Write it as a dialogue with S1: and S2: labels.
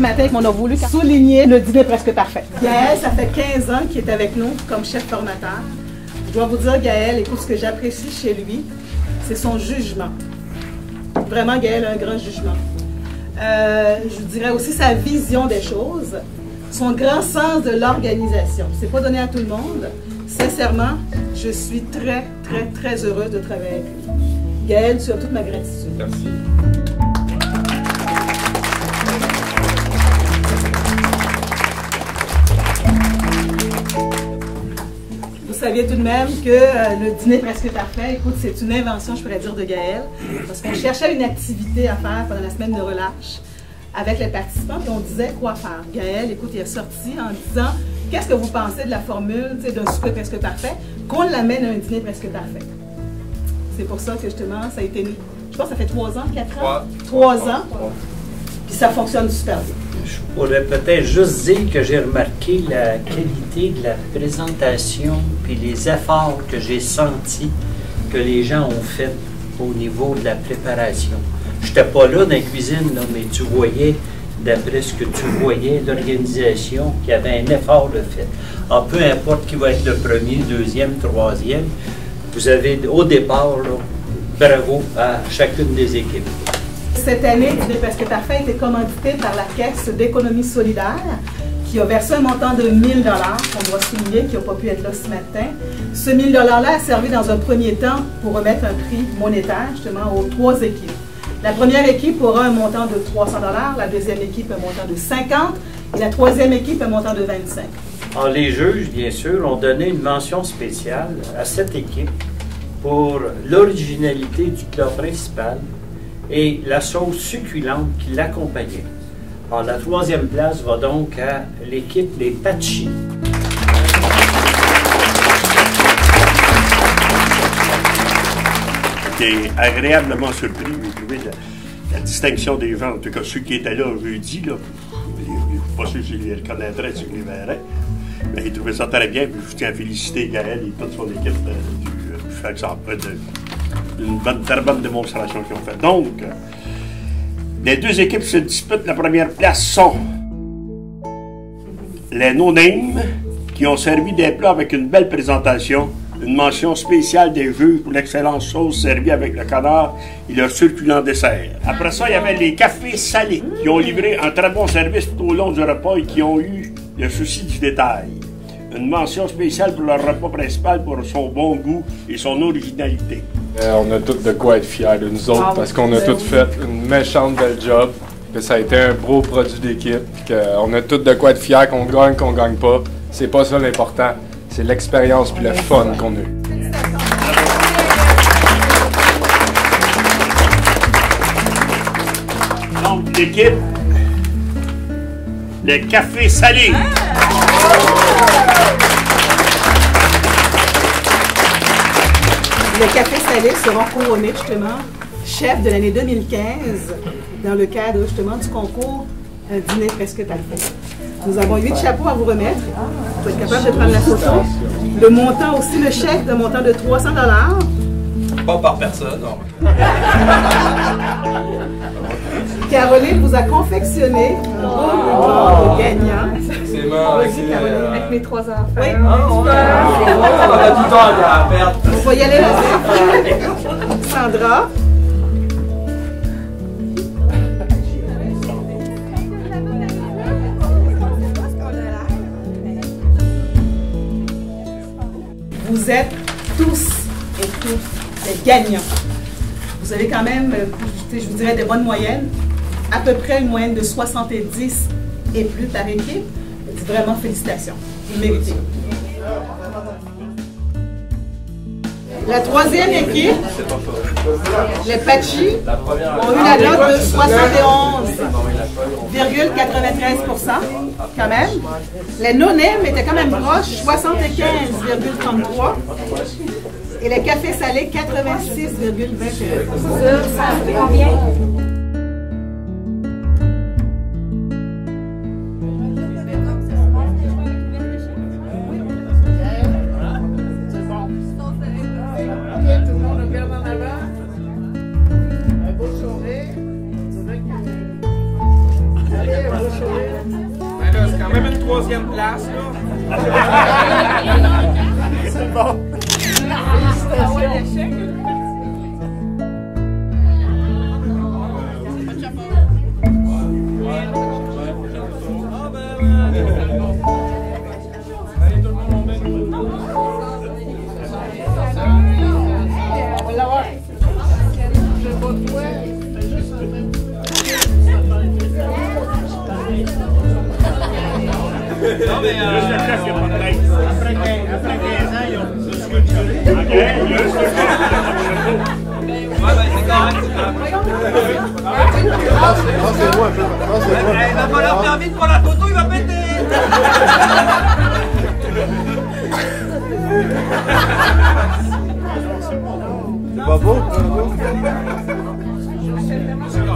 S1: matin qu'on a voulu souligner le dîner presque parfait. Gaël, ça fait 15 ans qu'il est avec nous comme chef formateur. Je dois vous dire, Gaël, écoute, ce que j'apprécie chez lui, c'est son jugement. Vraiment, Gaël a un grand jugement. Je vous dirais aussi sa vision des choses, son grand sens de l'organisation. C'est pas donné à tout le monde. Sincèrement, je suis très, très, très heureuse de travailler avec lui. Gaël, tu as toute ma gratitude.
S2: Merci.
S1: Vous saviez tout de même que le dîner presque parfait, écoute, c'est une invention, je pourrais dire, de Gaël, parce qu'on cherchait une activité à faire pendant la semaine de relâche avec les participants, puis on disait quoi faire. Gaël, écoute, il est sorti en disant « Qu'est-ce que vous pensez de la formule d'un souper presque parfait, qu'on l'amène à un dîner presque parfait? » C'est pour ça que justement, ça a été, je pense que ça fait 3 ans, 4 ans? 3 ans, puis ça fonctionne super bien.
S3: Je pourrais peut-être juste dire que j'ai remarqué la qualité de la présentation puis les efforts que j'ai sentis que les gens ont fait au niveau de la préparation. Je n'étais pas là dans la cuisine, là, mais tu voyais, d'après ce que tu voyais, l'organisation, qu'il y avait un effort de fait. Alors, peu importe qui va être le premier, deuxième, troisième, vous avez au départ, là, bravo à chacune des équipes.
S1: Cette année, Dîner presque parfait a été commandité par la Caisse d'économie solidaire qui a versé un montant de 1 000 $, qu'on doit souligner, qui n'a pas pu être là ce matin. Ce 1 000 $-là a servi dans un premier temps pour remettre un prix monétaire justement aux 3 équipes. La première équipe aura un montant de 300 $, la deuxième équipe un montant de 50 et la troisième équipe un montant de 25.
S3: Alors, les juges, bien sûr, ont donné une mention spéciale à cette équipe pour l'originalité du plat principal et la sauce succulente qui l'accompagnait. Alors, la troisième place va donc à l'équipe des Patchis.
S4: J'étais agréablement surpris, j'ai trouvé la distinction des gens, en tout cas ceux qui étaient là jeudi, là, pas ceux qui les reconnaîtraient, ceux qui les verraient, mais ils trouvaient ça très bien, puis je tiens à féliciter Gaël et toute son équipe du fait que ça a fait d'une très bonne démonstration qu'ils ont fait. Donc, les 2 équipes se disputent. La première place sont les no-names qui ont servi des plats avec une belle présentation, une mention spéciale des jeux pour l'excellente sauce servie avec le canard et leur succulent dessert. Après ça, il y avait les cafés salés qui ont livré un très bon service tout au long du repas et qui ont eu le souci du détail. Une mention spéciale pour leur repas principal pour son bon goût et son originalité.
S2: On a tous de quoi être fiers de nous autres parce qu'on a tous fait une méchante belle job, que ça a été un beau produit d'équipe, qu'on a tous de quoi être fiers, qu'on gagne pas. C'est pas ça l'important, c'est l'expérience puis le fun qu'on a eu.
S4: Donc, l'équipe, les cafés salés.
S1: Les cafés salés seront couronnés justement chef de l'année 2015 dans le cadre justement du concours Dîner presque parfait. Nous avons 8 chapeaux à vous remettre. Vous êtes capable de prendre la photo. Le montant aussi, le chèque d'un montant de 300 $.
S5: Pas par personne, non.
S1: Caroline vous a confectionné un beau ruban de gagnant.
S5: C'est mort avec
S1: avec mes 3 enfants. Oui.
S5: On a tout le temps à perdre.
S1: On va y aller là. Sandra. Vous êtes tous et toutes des gagnants. Vous avez quand même, je vous dirais, des bonnes moyennes. À peu près une moyenne de 70 et plus par équipe. Vraiment, félicitations. Vous le méritez. La troisième équipe, les Patchis, ont eu la note de 71,93% quand même. Les no-names étaient quand même proches, 75,33%. Et les cafés salés, 86,21%.
S6: Ça fait combien?
S1: Allez, un beau sourire.
S5: troisième place, là.
S4: C'est bon.
S5: Non, mais
S4: Juste le chef, il n'y a pas de tête. Après 15 ans, ils ont le sculpture. OK, il y a le sculpture.
S5: ouais, ben, c'est correct. Il va falloir faire vite pour la photo, il va péter.
S6: C'est pas beau?
S5: C'est correct.